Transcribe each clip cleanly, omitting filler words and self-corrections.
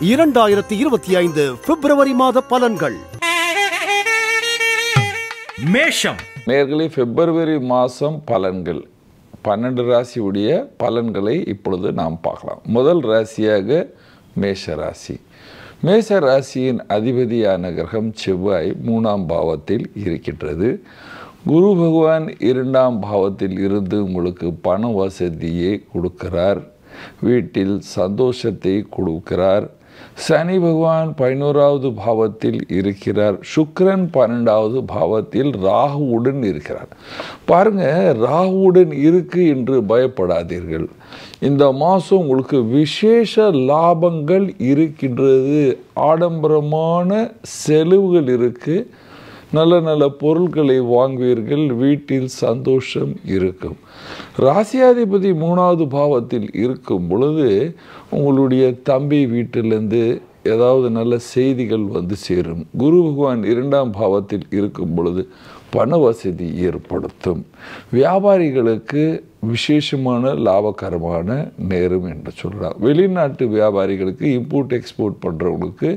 2025 பிப்ரவரி மாத பலன்கள். மேஷம் நேயர்களே, பிப்ரவரி மாதம் பலன்கள் 12 ராசியுடைய பலன்களை இப்பொழுது நாம் பார்க்கலாம். முதல் ராசியாக மேஷ ராசி. மேஷ ராசியின் அதிபதியான கிரகம் செவ்வாய் 3ஆம் பாவத்தில் இருக்கின்றது. குரு பகவான் 2ஆம் பாவத்தில் இருந்து உங்களுக்கு பண வசதியை கொடுக்கிறார், வீட்டில் சந்தோஷத்தை கொடுக்கிறார். சனி பகவான் 11வது பாவத்தில் இருக்கிறார். சுக்கிரன் 12வது பாவத்தில் ராகுவுடன் இருக்கிறார். பாருங்க, ராகுவுடன் இருக்கு என்று பயப்படாதீர்கள். இந்த மாதம் உங்களுக்கு விசேஷ லாபங்கள் இருக்கின்றது. ஆடம்பரமான செலவுகள் இருக்கு. நல்ல நல்ல பொருட்களை வாங்குவீர்கள். வீட்டில் சந்தோஷம் இருக்கும். ராசியாதிபதி 3வது பாவத்தில் இருக்கும் பொழுது உங்களுடைய தம்பி வீட்டிலேருந்து ஏதாவது நல்ல செய்திகள் வந்து சேரும். குரு பகவான் 2ஆம் பாவத்தில் இருக்கும் பொழுது பண வசதி ஏற்படுத்தும். வியாபாரிகளுக்கு விசேஷமான லாபகரமான நேரம் என்று சொல்லலாம். வெளிநாட்டு வியாபாரிகளுக்கு இம்போர்ட் எக்ஸ்போர்ட் பண்ணுறவங்களுக்கு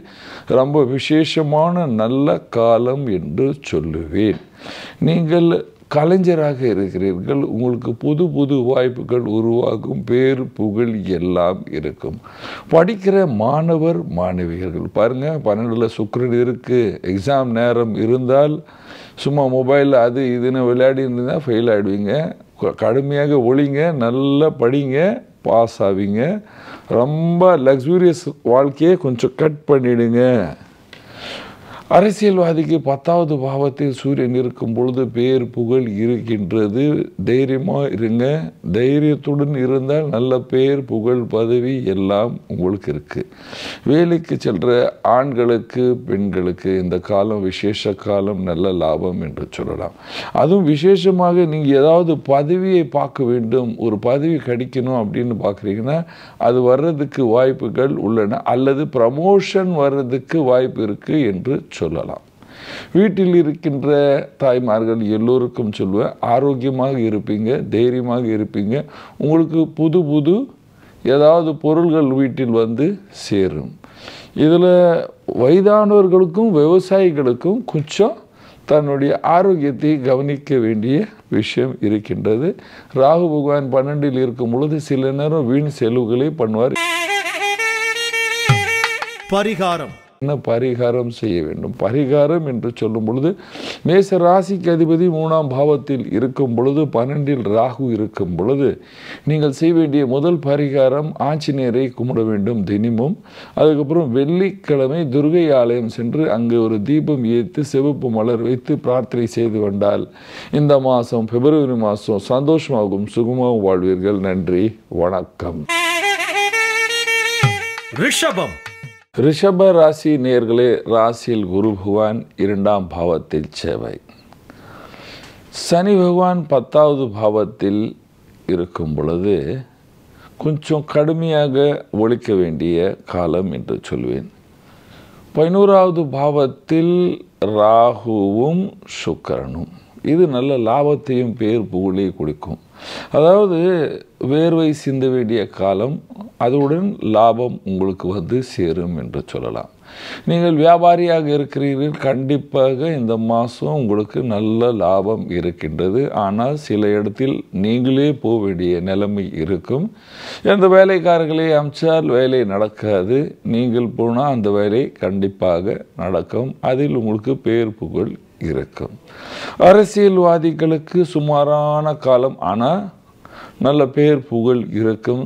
ரொம்ப விசேஷமான நல்ல காலம் என்று சொல்லுவேன். நீங்கள் கலைஞராக இருக்கிறீர்கள். உங்களுக்கு புது புது வாய்ப்புகள் உருவாகும். பேர் புகழ் எல்லாம் இருக்கும். படிக்கிற மாணவர் மாணவியர்கள் பாருங்கள், 12ல் சுக்கிரன் இருக்குது. எக்ஸாம் நேரம் இருந்தால் சும்மா மொபைலில் அது இதுன்னு விளையாடி இருந்தால் ஃபெயில் ஆகிடுவீங்க. கடுமையாக ஒழிங்க, நல்லா படிங்க, பாஸ் ஆவீங்க. ரொம்ப லக்ஸூரியஸ் வாழ்க்கையை கொஞ்சம் கட் பண்ணிவிடுங்க. அரசியல்வாதிக்கு 10வது பாவத்தில் சூரியன் இருக்கும் பொழுது பேர் புகழ் இருக்கின்றது. தைரியமாக இருங்க. தைரியத்துடன் இருந்தால் நல்ல பேர் புகழ் பதவி எல்லாம் உங்களுக்கு இருக்குது. வேலைக்கு செல்கிற ஆண்களுக்கு பெண்களுக்கு இந்த காலம் விசேஷ காலம், நல்ல லாபம் என்று சொல்லலாம். அதுவும் விசேஷமாக நீங்கள் ஏதாவது பதவியை பார்க்க வேண்டும், ஒரு பதவி கிடைக்கணும் அப்படின்னு பார்க்குறீங்கன்னா அது வர்றதுக்கு வாய்ப்புகள் உள்ளன, அல்லது ப்ரமோஷன் வர்றதுக்கு வாய்ப்பு இருக்குது என்று சொல்லலாம். வீட்டில் இருக்கின்ற தாய்மார்கள் எல்லோருக்கும் சொல்லுவேன், ஆரோக்கியமாக இருப்பீங்க, தைரியமாக இருப்பீங்க. உங்களுக்கு புது புது ஏதாவது பொருள்கள் வீட்டில் வந்து சேரும். இதில் வயதானவர்களுக்கும் விவசாயிகளுக்கும் கொஞ்சம் தன்னுடைய ஆரோக்கியத்தை கவனிக்க வேண்டிய விஷயம் இருக்கின்றது. ராகு பகவான் 12ல் இருக்கும் பொழுது சில நேரம் வீண் செலவுகளை பண்ணுவார். பரிகாரம். என்ன பரிகாரம் செய்ய வேண்டும்? பரிகாரம் என்று சொல்லும் பொழுது மேச ராசிக்கு அதிபதி 3ஆம் பாவத்தில் இருக்கும் பொழுது 12ல் ராகு இருக்கும் பொழுது நீங்கள் செய்ய வேண்டிய முதல் பரிகாரம் ஆஞ்சநேயரை கும்பிட வேண்டும் தினமும். அதுக்கப்புறம் வெள்ளிக்கிழமை துர்கை ஆலயம் சென்று அங்கு ஒரு தீபம் ஏற்றி சிவப்பு மலர் வைத்து பிரார்த்தனை செய்து கொண்டால் இந்த மாதம் பிப்ரவரி மாதம் சந்தோஷமாகவும் சுகமாகவும் வாழ்வீர்கள். நன்றி, வணக்கம். ரிஷபம். ரிஷப ராசி நேயர்களே, ராசியில் குரு பகவான் 2ஆம் பாவத்தில் செவ்வாய். சனி பகவான் 10வது பாவத்தில் இருக்கும் பொழுது கொஞ்சம் கடுமையாக ஒழிக்க வேண்டிய காலம் என்று சொல்வேன். 11வது பாவத்தில் ராகுவும் சுக்கிரனும். இது நல்ல லாபத்தையும் பேர் புகழையும் கொடுக்கும். அதாவது வேர்வை சிந்த வேண்டிய காலம், அதுடன் லாபம் உங்களுக்கு வந்து சேரும் என்று சொல்லலாம். நீங்கள் வியாபாரியாக இருக்கிறீர்கள், கண்டிப்பாக இந்த மாதம் உங்களுக்கு நல்ல லாபம் இருக்கின்றது. ஆனால் சில இடத்தில் நீங்களே போக வேண்டிய நிலைமை இருக்கும். எந்த வேலைக்காரர்களை அமைச்சால் வேலை நடக்காது. நீங்கள் போனால் அந்த வேலை கண்டிப்பாக நடக்கும். அதில் உங்களுக்கு பேர் புகழ் இருக்கும். அரசியல்வாதிகளுக்கு சுமாரான காலம், ஆனால் நல்ல பேர் புகழ் இருக்கும்.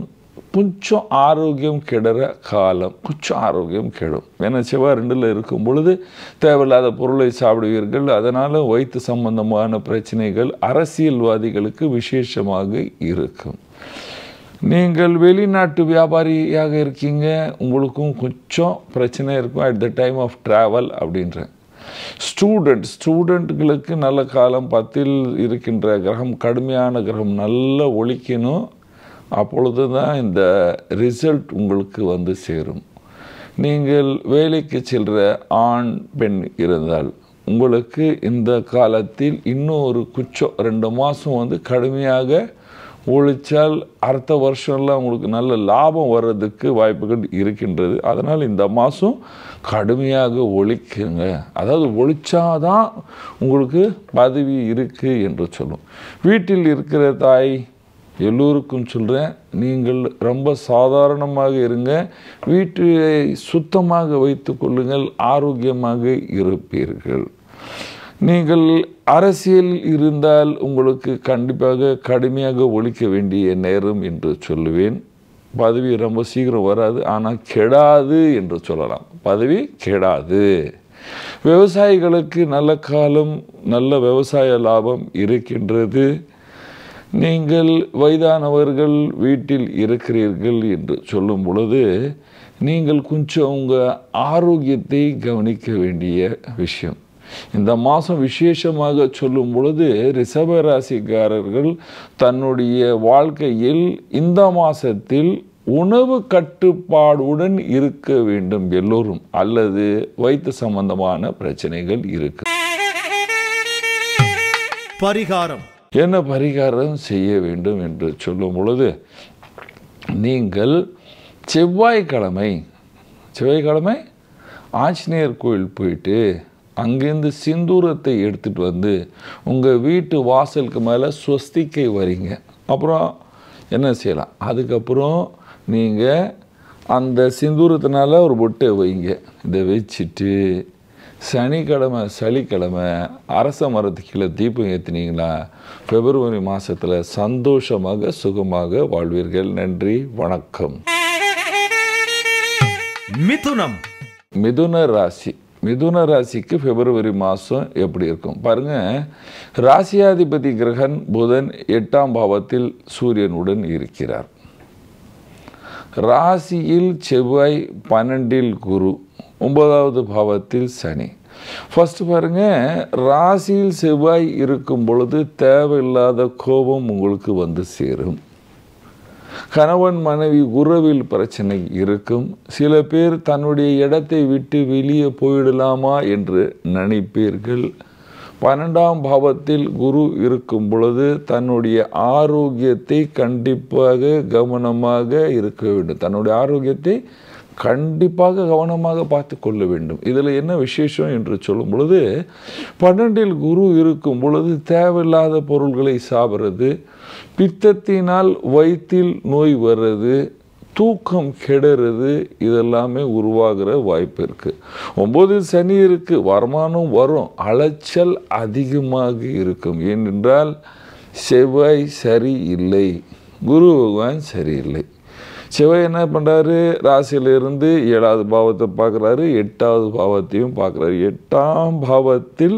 கொஞ்சம் ஆரோக்கியம் கெடுற காலம், கொஞ்சம் ஆரோக்கியம் கெடும். ஏன்னா செவ்வாய் 2ல் இருக்கும் பொழுது தேவையில்லாத பொருளை சாப்பிடுவீர்கள். அதனால் வயிற்று சம்பந்தமான பிரச்சனைகள் அரசியல்வாதிகளுக்கு விசேஷமாக இருக்கும். நீங்கள் வெளிநாட்டு வியாபாரியாக இருக்கீங்க, உங்களுக்கும் கொஞ்சம் பிரச்சனை இருக்கும் at the time of travel அப்படின்ற. ஸ்டூடெண்ட்களுக்கு நல்ல காலம். 10ல் இருக்கின்ற கிரகம் கடுமையான கிரகம் நல்லா ஒழிக்கணும். அப்பொழுது தான் இந்த ரிசல்ட் உங்களுக்கு வந்து சேரும். நீங்கள் வேலைக்கு செல்கிற ஆண் பெண் இருந்தால் உங்களுக்கு இந்த காலத்தில் இன்னும் ஒரு 2 மாதம் வந்து கடுமையாக உழைச்சால் அடுத்த வருஷம்லாம் உங்களுக்கு நல்ல லாபம் வர்றதுக்கு வாய்ப்புகள் இருக்கின்றது. அதனால் இந்த மாதம் கடுமையாக ஒழிக்குங்க. அதாவது ஒழிச்சாதான் உங்களுக்கு பதவி இருக்குது என்று சொல்லும். வீட்டில் இருக்கிற தாய் எல்லோருக்கும் சொல்கிறேன், நீங்கள் ரொம்ப சாதாரணமாக இருங்க, வீட்டை சுத்தமாக வைத்து கொள்ளுங்கள், ஆரோக்கியமாக இருப்பீர்கள். நீங்கள் அரசியல் இருந்தால் உங்களுக்கு கண்டிப்பாக கடுமையாக ஒழிக்க வேண்டிய நேரம் என்று சொல்லுவேன். பதவி ரொம்ப சீக்கிரம் வராது, ஆனால் கெடாது என்று சொல்லலாம். பதவி கெடாது. விவசாயிகளுக்கு நல்ல காலம், நல்ல விவசாய லாபம் இருக்கின்றது. நீங்கள் வயதானவர்கள் வீட்டில் இருக்கிறீர்கள் என்று சொல்லும் பொழுது நீங்கள் கொஞ்சம் உங்கள் ஆரோக்கியத்தை கவனிக்க வேண்டிய விஷயம். இந்த மாதம் விசேஷமாக சொல்லும் பொழுது ரிஷப ராசிக்காரர்கள் தன்னுடைய வாழ்க்கையில் இந்த மாதத்தில் உணவு கட்டுப்பாடுடன் இருக்க வேண்டும் எல்லோரும், அல்லது வயிற்று சம்பந்தமான பிரச்சனைகள் இருக்கு. பரிகாரம். என்ன பரிகாரம் செய்ய வேண்டும் என்று சொல்லும் பொழுது நீங்கள் செவ்வாய்க்கிழமை ஆஞ்சநேயர் கோயில் போயிட்டு அங்கேருந்து சிந்தூரத்தை எடுத்துகிட்டு வந்து உங்கள் வீட்டு வாசலுக்கு மேலே ஸ்வஸ்திக்கை வரீங்க. அப்புறம் என்ன செய்யலாம், அதுக்கப்புறம் நீங்கள் அந்த சிந்தூரத்தினால ஒரு பொட்டை வைங்க. இதை வச்சுட்டு சனிக்கிழமை அரச மரத்துக்கு கீழே தீபம் ஏற்றினீங்களா, பிப்ரவரி மாதத்தில் சந்தோஷமாக சுகமாக வாழ்வீர்கள். நன்றி, வணக்கம். மிதுனம். மிதுன ராசிக்கு பிப்ரவரி மாதம் எப்படி இருக்கும் பாருங்கள். ராசியாதிபதி கிரகன் புதன் 8ஆம் பாவத்தில் சூரியனுடன் இருக்கிறார். ராசியில் செவ்வாய், 12இல் குரு, 9வது பாவத்தில் சனி. ஃபர்ஸ்ட் பாருங்க, ராசியில் செவ்வாய் இருக்கும் பொழுது தேவையில்லாத கோபம் உங்களுக்கு வந்து சேரும். கணவன் மனைவி உறவில் பிரச்சனை இருக்கும். சில பேர் தன்னுடைய இடத்தை விட்டு வெளியே போயிடலாமா என்று நினைப்பீர்கள். 12ஆம் பாவத்தில் குரு இருக்கும் பொழுது தன்னுடைய ஆரோக்கியத்தை கண்டிப்பாக கவனமாக இருக்க வேண்டும். தன்னுடைய ஆரோக்கியத்தை கண்டிப்பாக கவனமாக பார்த்து கொள்ள வேண்டும். இதில் என்ன விசேஷம் என்று சொல்லும் பொழுது 12இல் குரு இருக்கும் பொழுது தேவையில்லாத பொருள்களை சாப்பிட்றது, பித்தத்தினால் வயிற்றில் நோய் வர்றது, தூக்கம் கெடுறது, இதெல்லாமே உருவாகிற வாய்ப்பு இருக்குது. 9இல் சனி இருக்குது, வருமானம் வரும், அலைச்சல் அதிகமாக இருக்கும். ஏனென்றால் செவ்வாய் சரியில்லை, குரு பகவான் சரியில்லை. செவ்வாய் என்ன பண்ணுறாரு, ராசியிலிருந்து 7வது பாவத்தை பார்க்குறாரு, 8வது பாவத்தையும் பார்க்குறாரு. 8ஆம் பாவத்தில்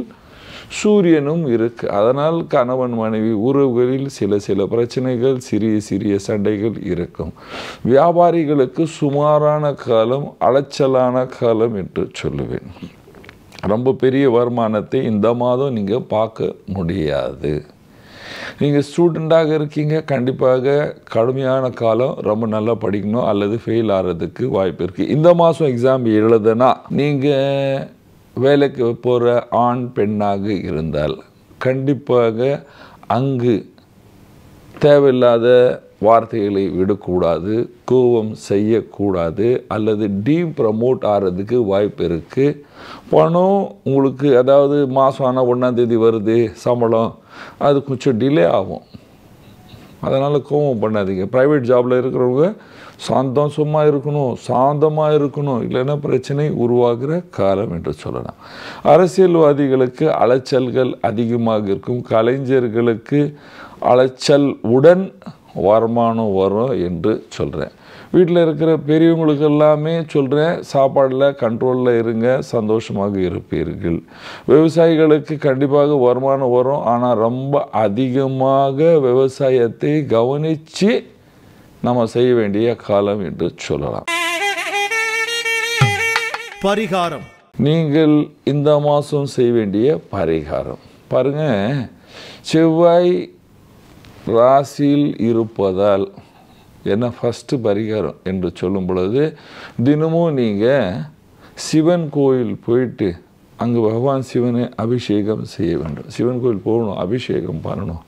சூரியனும் இருக்குது. அதனால் கணவன் மனைவி உறவுகளில் சில பிரச்சனைகள், சிறிய சண்டைகள் இருக்கும். வியாபாரிகளுக்கு சுமாரான காலம், அலைச்சலான காலம் என்று சொல்லுவேன். ரொம்ப பெரிய வருமானத்தை இந்த மாதம் நீங்கள் பார்க்க முடியாது. நீங்கள் ஸ்டூடெண்ட்டாக இருக்கீங்க, கண்டிப்பாக கடுமையான காலம், ரொம்ப நல்லா படிக்கணும் அல்லது ஃபெயில் ஆகிறதுக்கு வாய்ப்பு இருக்குது. இந்த மாதம் எக்ஸாம் எழுதுனா நீங்கள் வேலைக்கு போகிற ஆண் பெண்ணாக இருந்தால் கண்டிப்பாக அங்கு தேவையில்லாத வார்த்தைகளை விடக்கூடாது, கோபம் செய்யக்கூடாது, அல்லது ப்ரமோட் ஆகிறதுக்கு வாய்ப்பு இருக்குது. பணம் உங்களுக்கு, அதாவது மாதம் ஆனால் 1ஆம் தேதி வருது சம்பளம், அது கொஞ்சம் டிலே ஆகும். அதனால் கோபம் பண்ணாதீங்க. ப்ரைவேட் ஜாபில் இருக்கிறவங்க சாந்தமாக இருக்கணும், இல்லைன்னா பிரச்சனை உருவாகிற காலம் என்று சொல்லலாம். அரசியல்வாதிகளுக்கு அலைச்சல்கள் அதிகமாக இருக்கும். கலைஞர்களுக்கு அலைச்சல் உடன் வருமானம் வரும் என்று சொல்கிறேன். வீட்டில் இருக்கிற பெரியவங்களுக்கு எல்லாமே சொல்கிறேன், சாப்பாடில் கண்ட்ரோலில் இருங்க, சந்தோஷமாக இருப்பீர்கள். விவசாயிகளுக்கு கண்டிப்பாக வருமானம் வரும், ஆனால் ரொம்ப அதிகமாக விவசாயத்தை கவனித்து நம்ம செய்ய வேண்டிய காலம் என்று சொல்லலாம். பரிகாரம். நீங்கள் இந்த மாதம் செய்ய வேண்டிய பரிகாரம் பாருங்கள். செவ்வாய் ராசியில் இருப்பதால் என்ன ஃபஸ்ட்டு பரிகாரம் என்று சொல்லும் பொழுது, தினமும் நீங்கள் சிவன் கோயில் போயிட்டு அங்கே பகவான் சிவனை அபிஷேகம் செய்ய வேண்டும். சிவன் கோயில் போகணும், அபிஷேகம் பண்ணணும்.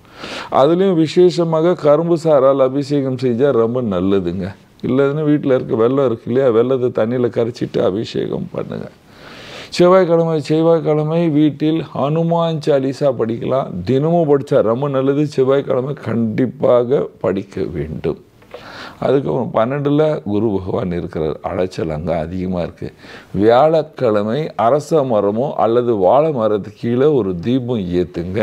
அதுலேயும் விசேஷமாக கரும்பு சாரால் அபிஷேகம் செஞ்சால் ரொம்ப நல்லதுங்க. இல்லைன்னா வீட்டில் இருக்க வெல்லம் இருக்கு இல்லையா, வெல்லத்தை தண்ணியில் கரைச்சிட்டு அபிஷேகம் பண்ணுங்கள். செவ்வாய்க்கிழமை வீட்டில் ஹனுமான் சாலிசா படிக்கலாம். தினமும் படித்தா ரொம்ப நல்லது. செவ்வாய்க்கிழமை கண்டிப்பாக படிக்க வேண்டும். அதுக்கப்புறம் 12 குரு பகவான் இருக்கிறார். அலைச்சல் அங்கே அதிகமாக இருக்குது. வியாழக்கிழமை அரச மரமோ அல்லது வாழை மரத்துக்கு கீழே ஒரு தீபம் ஏற்றுங்க.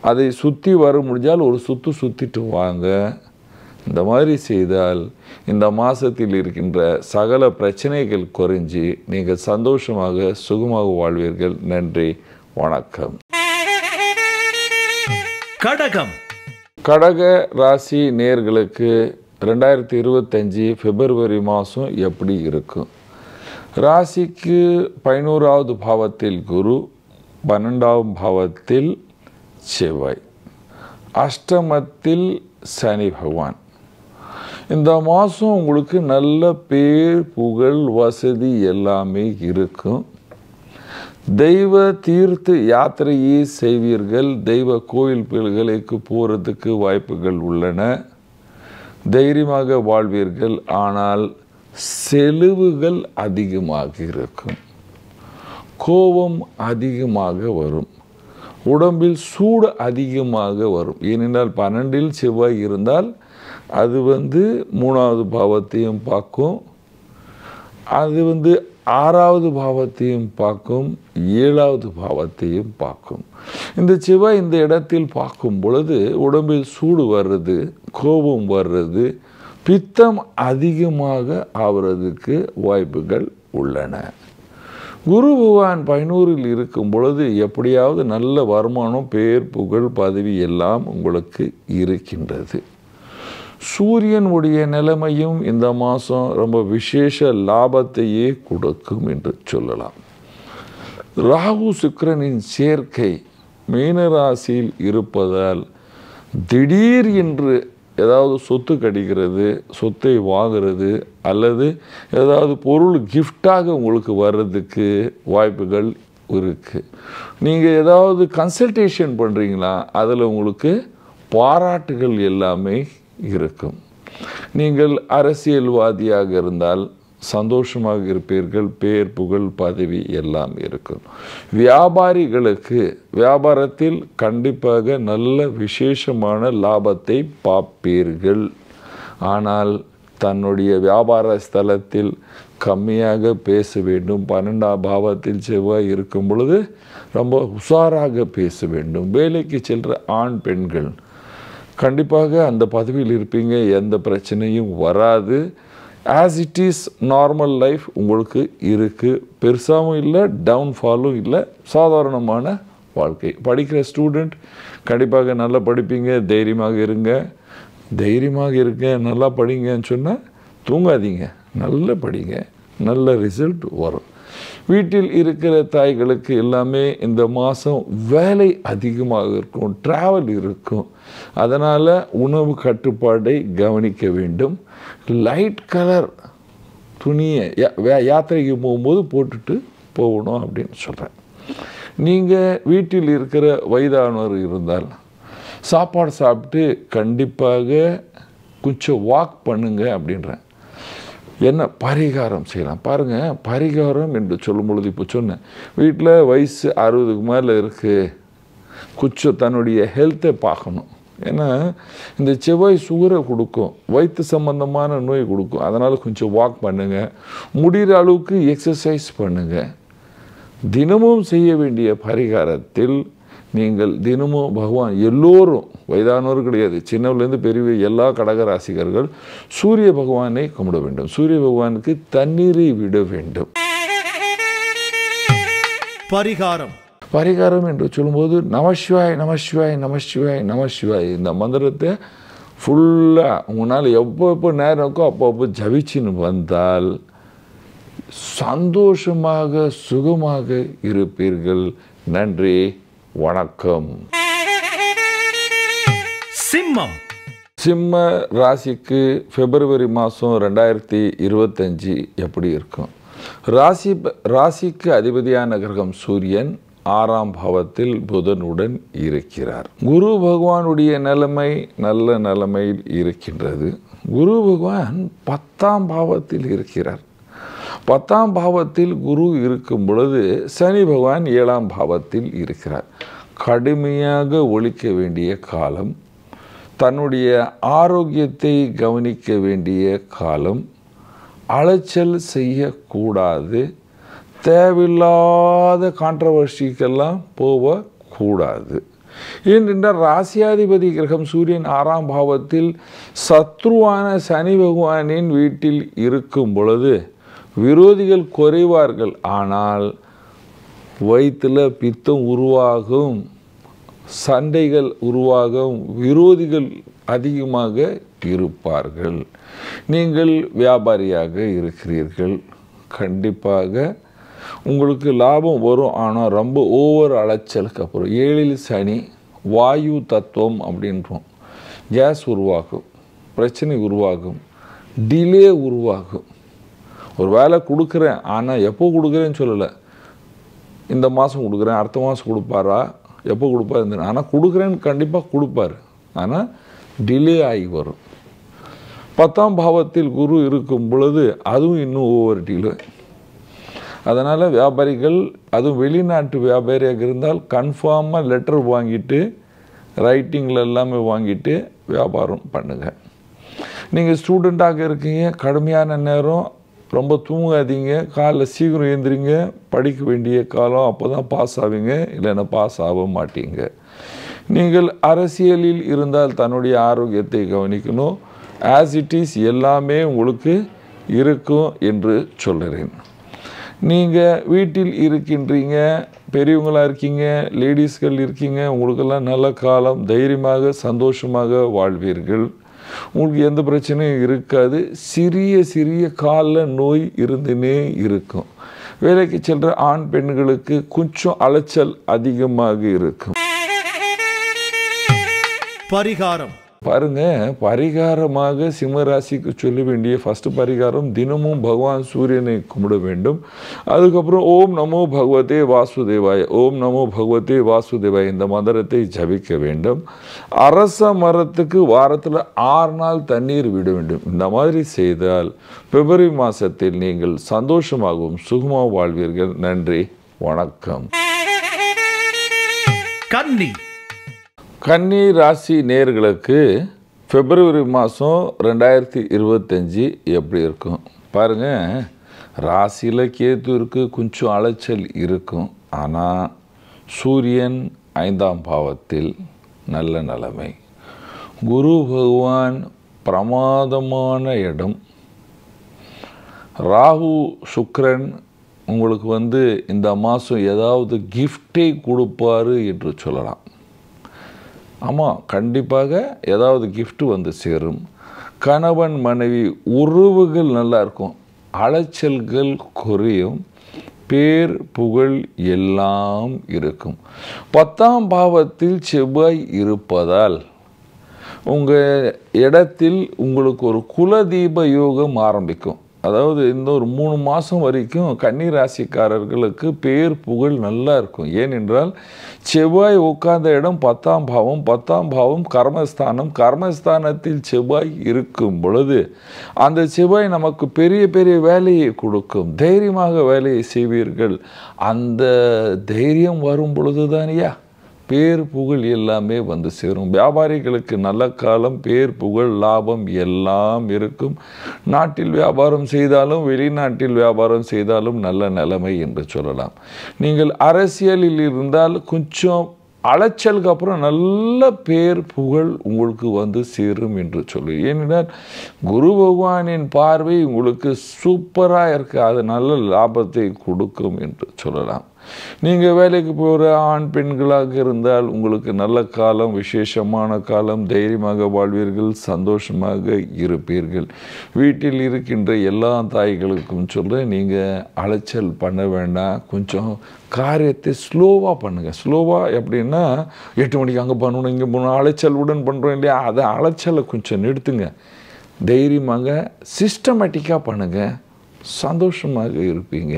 அதை சுற்றி வர முடிஞ்சால் ஒரு சுற்றிட்டு வாங்க. இந்த மாதிரி செய்தால் இந்த மாதத்தில் இருக்கின்ற சகல பிரச்சனைகள் குறைஞ்சி நீங்கள் சந்தோஷமாக சுகமாக வாழ்வீர்கள். நன்றி, வணக்கம். கடகம். கடக ராசி நேயர்களுக்கு 2025 பிப்ரவரி மாதம் எப்படி இருக்கும்? ராசிக்கு 11வது பாவத்தில் குரு, 12ஆம் பாவத்தில் செவ்வாய், அஷ்டமத்தில் சனி பகவான். இந்த மாதம் உங்களுக்கு நல்ல பேர் புகழ் வசதி எல்லாமே இருக்கும். தெய்வ தீர்த்த யாத்திரையை செய்வீர்கள். தெய்வ கோயில்களுக்கு போகிறதுக்கு வாய்ப்புகள் உள்ளன. தைரியமாக வாழ்வீர்கள். ஆனால் செலவுகள் அதிகமாக இருக்கும். கோபம் அதிகமாக வரும். உடம்பில் சூடு அதிகமாக வரும். ஏனென்றால் 12இல் செவ்வாய் இருந்தால் அது 3வது பாவத்தையும் பார்க்கும். அது 6வது பாவத்தையும் பார்க்கும், 7வது பாவத்தையும் பார்க்கும். இந்த செவ்வாய் இந்த இடத்தில் பார்க்கும் பொழுது உடம்பில் சூடு வர்றது, கோபம் வர்றது, பித்தம் அதிகமாக ஆவறதுக்கு வாய்ப்புகள் உள்ளன. குரு பகவான் 11இல் இருக்கும் பொழுது எப்படியாவது நல்ல வருமானம், பேர் புகழ் பதவி எல்லாம் உங்களுக்கு இருக்கின்றது. சூரியனுடைய நிலைமையும் இந்த மாதம் ரொம்ப விசேஷ லாபத்தையே கொடுக்கும் என்று சொல்லலாம். ராகு சுக்கிரனின் சேர்க்கை மீனராசியில் இருப்பதால் திடீர் என்று ஏதாவது சொத்து கிடைக்கிறது, சொத்தை வாங்கிறது அல்லது ஏதாவது பொருள் கிஃப்டாக உங்களுக்கு வர்றதுக்கு வாய்ப்புகள் இருக்குது. நீங்கள் ஏதாவது கன்சல்டேஷன் பண்ணுறீங்களா, அதில் உங்களுக்கு பாராட்டுகள் எல்லாமே இருக்கும். நீங்கள் அரசியல்வாதியாக இருந்தால் சந்தோஷமாக இருப்பீர்கள். பேர் புகழ் பதவி எல்லாம் இருக்கும். வியாபாரிகளுக்கு வியாபாரத்தில் கண்டிப்பாக நல்ல விசேஷமான லாபத்தை பார்ப்பீர்கள். ஆனால் தன்னுடைய வியாபார ஸ்தலத்தில் கம்மியாக பேச வேண்டும். 12ஆம் பாவத்தில் செவ்வாய் இருக்கும் பொழுது ரொம்ப உஷாராக பேச வேண்டும். வேலைக்கு செல்கிற ஆண் பெண்கள் கண்டிப்பாக அந்த பதவியில் இருப்பீங்க. எந்த பிரச்சனையும் வராது. As it is normal life உங்களுக்கு இருக்குது. பெருசாகவும் இல்லை, டவுன்ஃபாலும் இல்லை, சாதாரணமான வாழ்க்கை. படிக்கிற ஸ்டூடெண்ட் கண்டிப்பாக நல்லா படிப்பீங்க. தைரியமாக இருங்க, நல்லா படிங்கன்னு சொன்னால் தூங்காதீங்க, நல்லா படிங்க, நல்ல ரிசல்ட் வரும். வீட்டில் இருக்கிற தாய்களுக்கு எல்லாமே இந்த மாதம் வேலை அதிகமாக இருக்கும், ட்ராவல் இருக்கும். அதனால் உணவு கட்டுப்பாடை கவனிக்க வேண்டும். லைட் கலர் துணியை யாத்திரைக்கு போகும்போது போட்டுட்டு போகணும் அப்படின்னு சொல்கிறேன். நீங்கள் வீட்டில் இருக்கிற வயதானவர் இருந்தால் சாப்பாடு சாப்பிட்டு கண்டிப்பாக கொஞ்சம் வாக் பண்ணுங்க அப்படின்றேன். என்ன பரிகாரம் செய்யலாம் பாருங்கள். பரிகாரம் என்று சொல்லும் பொழுது இப்போ சொன்னேன், வீட்டில் வயசு 60க்கு மேலே இருக்குது, கொஞ்சம் தன்னுடைய ஹெல்த்தை பார்க்கணும். ஏன்னா இந்த செவ்வாய் சுகரை கொடுக்கும், வயிற்று சம்பந்தமான நோய் கொடுக்கும். அதனால் கொஞ்சம் வாக் பண்ணுங்கள். முடிகிற அளவுக்கு எக்ஸசைஸ் பண்ணுங்கள். தினமும் செய்ய வேண்டிய பரிகாரத்தில் நீங்கள் தினமும் பகவான், எல்லோரும் வயதானவர் கிடையாது, சின்னவர்லேருந்து பெரிய எல்லா கடகராசிகர்கள் சூரிய பகவானை கும்பிட வேண்டும். சூரிய பகவானுக்கு தண்ணீரை விட வேண்டும். பரிகாரம் என்று சொல்லும்போது நமசிவாய் நமசிவாய் நமசிவாய் நமசிவாய் இந்த மந்திரத்தை ஃபுல்லாக உங்களால் எப்போ நேரம் இருக்கோ அப்போ ஜபிச்சின்னு வந்தால் சந்தோஷமாக சுகமாக இருப்பீர்கள். நன்றி, வணக்கம். சிம்ம ராசிக்கு பிப்ரவரி மாதம் 2025 எப்படி இருக்கும்? ராசிக்கு அதிபதியான கிரகம் சூரியன், 6ஆம் பாவத்தில் புதனுடன் இருக்கிறார். குரு பகவானுடைய நிலைமை நல்ல நிலைமையில் இருக்கின்றது. குரு பகவான் 10ஆம் பாவத்தில் இருக்கிறார். 10ஆம் பாவத்தில் குரு இருக்கும் பொழுது சனி பகவான் 7ஆம் பாவத்தில் இருக்கிறார். கடுமையாக ஒழிக்க வேண்டிய காலம், தன்னுடைய ஆரோக்கியத்தை கவனிக்க வேண்டிய காலம், அலைச்சல் செய்யக்கூடாது, தேவையில்லாத கான்ட்ரவர்சிக்கெல்லாம் போகக்கூடாது. ஏனென்றால் ராசியாதிபதி கிரகம் சூரியன் 6ஆம் பாவத்தில் சத்ருவான சனி பகவானின் வீட்டில் இருக்கும் பொழுது விரோதிகள் குறைவார்கள். ஆனால் வயிற்றில் பித்தம் உருவாகும், சண்டைகள் உருவாகும், விரோதிகள் அதிகமாக இருப்பார்கள். நீங்கள் வியாபாரியாக இருக்கிறீர்கள், கண்டிப்பாக உங்களுக்கு லாபம் வரும். ஆனால் ரொம்ப ஓவர் அலைச்சலுக்கு அப்புறம் 7ல் சனி, வாயு தத்துவம் அப்படின்றோம், கேஸ் உருவாகும், பிரச்சனை உருவாகும், டிலே உருவாகும். ஒரு வேலை கொடுக்குறேன், ஆனால் எப்போ கொடுக்குறேன்னு சொல்லலை, இந்த மாதம் கொடுக்குறேன், அடுத்த மாதம் கொடுப்பாரா, எப்போ கொடுப்பாரு, ஆனால் கொடுக்குறேன்னு கண்டிப்பாக கொடுப்பார், ஆனால் டிலே ஆகி வரும். 10ஆம் பாவத்தில் குரு இருக்கும் பொழுது அதுவும் இன்னும் ஒவ்வொரு டிலே. அதனால் வியாபாரிகள், அதுவும் வெளிநாட்டு வியாபாரியாக இருந்தால் கன்ஃபார்மாக லெட்டர் வாங்கிட்டு ரைட்டிங்கில் எல்லாமே வாங்கிட்டு வியாபாரம் பண்ணுங்கள். நீங்கள் ஸ்டூடெண்ட்டாக இருக்கீங்க, கடுமையான நேரம், ரொம்ப தூங்காதீங்க, காலைல சீக்கிரம் எழுந்திரிங்க, படிக்க வேண்டிய காலம், அப்போ தான் பாஸ் ஆவீங்க, இல்லைன்னா பாஸ் ஆக மாட்டீங்க. நீங்கள் அரசியலில் இருந்தால் தன்னுடைய ஆரோக்கியத்தை கவனிக்கணும். ஆஸ் இட் இஸ் எல்லாமே உங்களுக்கு இருக்கும் என்று சொல்கிறேன். நீங்கள் வீட்டில் இருக்கின்றீங்க, பெரியவங்களாக இருக்கீங்க, லேடிஸ்கள் இருக்கீங்க, உங்களுக்கெல்லாம் நல்ல காலம், தைரியமாக சந்தோஷமாக வாழ்வீர்கள். உங்களுக்கு எந்த பிரச்சனையும் இருக்காது. சிறிய சிறிய காலில் நோய் இருந்துனே இருக்கும். வேலைக்கு செல்கிற ஆண் பெண்களுக்கு கொஞ்சம் அலைச்சல் அதிகமாக இருக்கும். பரிகாரம். பாருங்க, பரிகாரமாக சிம்மராசிக்கு சொல்ல வேண்டிய ஃபர்ஸ்ட் பரிகாரம், தினமும் பகவான் சூரியனை கும்பிட வேண்டும். அதுக்கப்புறம் ஓம் நமோ பகவதே வாசுதேவாய, ஓம் நமோ பகவதே வாசுதேவாய இந்த மந்திரத்தை ஜபிக்க வேண்டும். அரச மரத்துக்கு வாரத்தில் 6 நாள் தண்ணீர் விட வேண்டும். இந்த மாதிரி செய்தால் பிப்ரவரி மாதத்தில் நீங்கள் சந்தோஷமாகவும் சுகமாக வாழ்வீர்கள். நன்றி, வணக்கம். கன்னி. கன்னி ராசி நேயர்களுக்கு பிப்ரவரி மாதம் 2025 எப்படி இருக்கும் பாருங்கள். ராசியில் கேது இருக்குது, கொஞ்சம் அலைச்சல் இருக்கும். ஆனால் சூரியன் 5ஆம் பாவத்தில் நல்ல நிலைமை, குரு பகவான் பிரமாதமான இடம், ராகு சுக்கிரன் உங்களுக்கு இந்த மாதம் ஏதாவது கிஃப்டை கொடுப்பாரு என்று சொல்லலாம். ஆமாம், கண்டிப்பாக ஏதாவது கிஃப்ட் சேரும். கணவன் மனைவி உறவுகள் நல்லா இருக்கும், அலைச்சல்கள் குறையும், பேர் புகழ் எல்லாம் இருக்கும். 10ஆம் பாவத்தில் செவ்வாய் இருப்பதால் உங்கள் இடத்தில் உங்களுக்கு ஒரு குலதீப யோகம் ஆரம்பிக்கும். அதாவது இந்த ஒரு 3 மாதம் வரைக்கும் கன்னி ராசிக்காரர்களுக்கு பேர் புகழ் நல்லா இருக்கும். ஏனென்றால் செவ்வாய் உட்கார்ந்த இடம் 10ஆம் பாவம், 10ஆம் பாவம் கர்மஸ்தானம். கர்மஸ்தானத்தில் செவ்வாய் இருக்கும் பொழுது அந்த செவ்வாய் நமக்கு பெரிய பெரிய வேலையை கொடுக்கும். தைரியமாக வேலையை செய்வீர்கள். அந்த தைரியம் வரும் பொழுது தானியா பேர் புகழ் எல்லாமே சேரும். வியாபாரிகளுக்கு நல்ல காலம், பேர் புகழ் லாபம் எல்லாம் இருக்கும். நாட்டில் வியாபாரம் செய்தாலும் வெளிநாட்டில் வியாபாரம் செய்தாலும் நல்ல நிலைமை என்று சொல்லலாம். நீங்கள் அரசியலில் இருந்தால் கொஞ்சம் அலைச்சலுக்கு அப்புறம் நல்ல பேர் புகழ் உங்களுக்கு சேரும் என்று சொல்லு. ஏனென்றால் குரு பகவானின் பார்வை உங்களுக்கு சூப்பராக இருக்கு, அது நல்ல லாபத்தை கொடுக்கும் என்று சொல்லலாம். நீங்கள் வேலைக்கு போகிற ஆண் பெண்களாக இருந்தால் உங்களுக்கு நல்ல காலம், விசேஷமான காலம், தைரியமாக வாழ்வீர்கள், சந்தோஷமாக இருப்பீர்கள். வீட்டில் இருக்கின்ற எல்லா தாய்களுக்கும் சொல்கிறேன், நீங்கள் அலைச்சல் பண்ண வேண்டாம், கொஞ்சம் காரியத்தை ஸ்லோவாக பண்ணுங்கள். ஸ்லோவாக எப்படின்னா 8 மணிக்கு அங்கே பண்ணணும், இங்கே போகணும், அலைச்சலுடன் பண்ணுறோம் இல்லையா, அதை அலைச்சலை கொஞ்சம் நிறுத்துங்க. தைரியமாக சிஸ்டமேட்டிக்காக பண்ணுங்கள், சந்தோஷமாக இருப்பீங்க.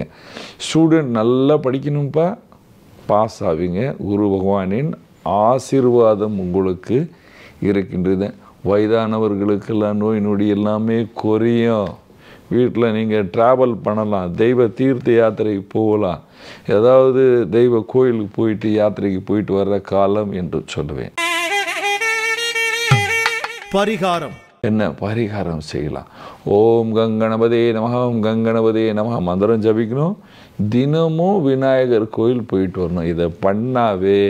ஸ்டூடெண்ட் நல்லா படிக்கணும்ப்பா, பாஸ் ஆவீங்க. குரு பகவானின் ஆசீர்வாதம் உங்களுக்கு இருக்கின்றது. வயதானவர்களுக்கெல்லாம் நோய் நொடி எல்லாமே குறையும். வீட்டில் நீங்கள் ட்ராவல் பண்ணலாம், தெய்வ தீர்த்த யாத்திரைக்கு போகலாம், ஏதாவது தெய்வ கோயிலுக்கு போயிட்டு யாத்திரைக்கு போயிட்டு வர்ற காலம் என்று சொல்லுவேன். பரிகாரம். என்ன பரிகாரம் செய்யலாம்? ஓம் கங்கணபதே நமஹ, ஓம் கங்கணபதே நமஹ மந்திரம் ஜபிக்கணும். தினமும் விநாயகர் கோயில் போயிட்டு வரணும். இதை பண்ணாவே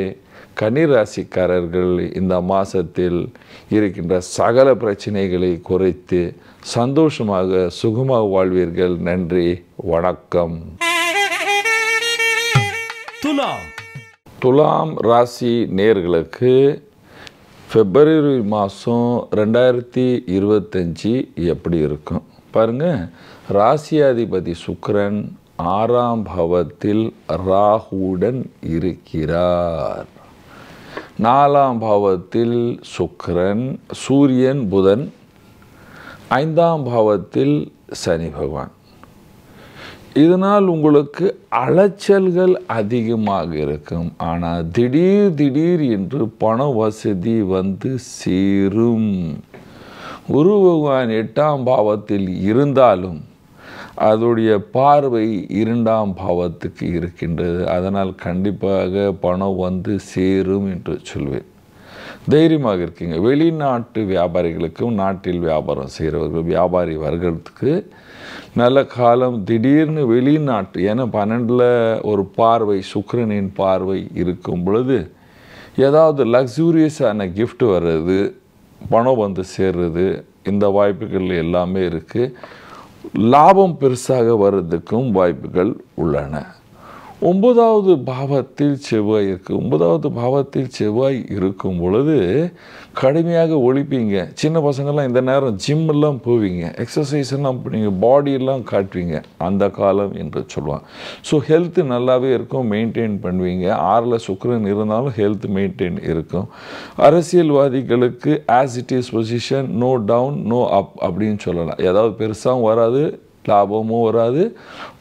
கன்னிராசிக்காரர்கள் இந்த மாதத்தில் இருக்கின்ற சகல பிரச்சனைகளை குறைத்து சந்தோஷமாக சுகமாக வாழ்வீர்கள். நன்றி, வணக்கம். துலாம் ராசி நேயர்களுக்கு பிப்ரவரி மாதம் 2025 எப்படி இருக்கும் பாருங்கள். ராசியாதிபதி சுக்கிரன் 6ஆம் பாவத்தில் ராகுவுடன் இருக்கிறார். 4ஆம் பாவத்தில் சுக்கிரன், சூரியன், புதன். 5ஆம் பாவத்தில் சனி பகவான். இதனால் உங்களுக்கு அலைச்சல்கள் அதிகமாக இருக்கும். ஆனால் திடீர் என்று பண வசதி வந்து சேரும். குரு பகவான் 8ஆம் பாவத்தில் இருந்தாலும் அதோடைய பார்வை 2ஆம் பாவத்துக்கு இருக்கின்றது. அதனால் கண்டிப்பாக பணம் வந்து சேரும் என்று சொல்வேன். தைரியமாக இருக்கீங்க. வெளிநாட்டு வியாபாரிகளுக்கும் நாட்டில் வியாபாரம் செய்கிறவர்கள் வியாபாரி வர்க்கத்துக்கு நல்ல காலம். திடீர்னு வெளிநாட்டு, ஏன்னா 12ல் ஒரு பார்வை, சுக்கிரனின் பார்வை இருக்கும் பொழுது ஏதாவது லக்ஸூரியஸான கிஃப்ட் வர்றது, பணம் வந்து சேர்றது, இந்த வாய்ப்புகள் எல்லாமே இருக்குது. லாபம் பெருசாக வர்றதுக்கும் வாய்ப்புகள் உள்ளன. 9வது பாவத்தில் செவ்வாய் இருக்குது. 9வது பாவத்தில் செவ்வாய் இருக்கும் பொழுது கடுமையாக ஒழிப்பீங்க. சின்ன பசங்கள்லாம் இந்த நேரம் ஜிம்மெல்லாம் போவீங்க, எக்ஸசைஸ் எல்லாம் பண்ணுவீங்க, பாடியெல்லாம் காட்டுவீங்க. அந்த காலம் என்று சொல்லுவாங்க. ஸோ ஹெல்த்து நல்லாவே இருக்கும், மெயின்டைன் பண்ணுவீங்க. 6ல் சுக்கிரன் இருந்தாலும் ஹெல்த் மெயின்டைன் இருக்கும். அரசியல்வாதிகளுக்கு as it is position, no down no up அப்படின்னு சொல்லலாம். ஏதாவது பெருசாகவும் வராது, லாபமும் வராது,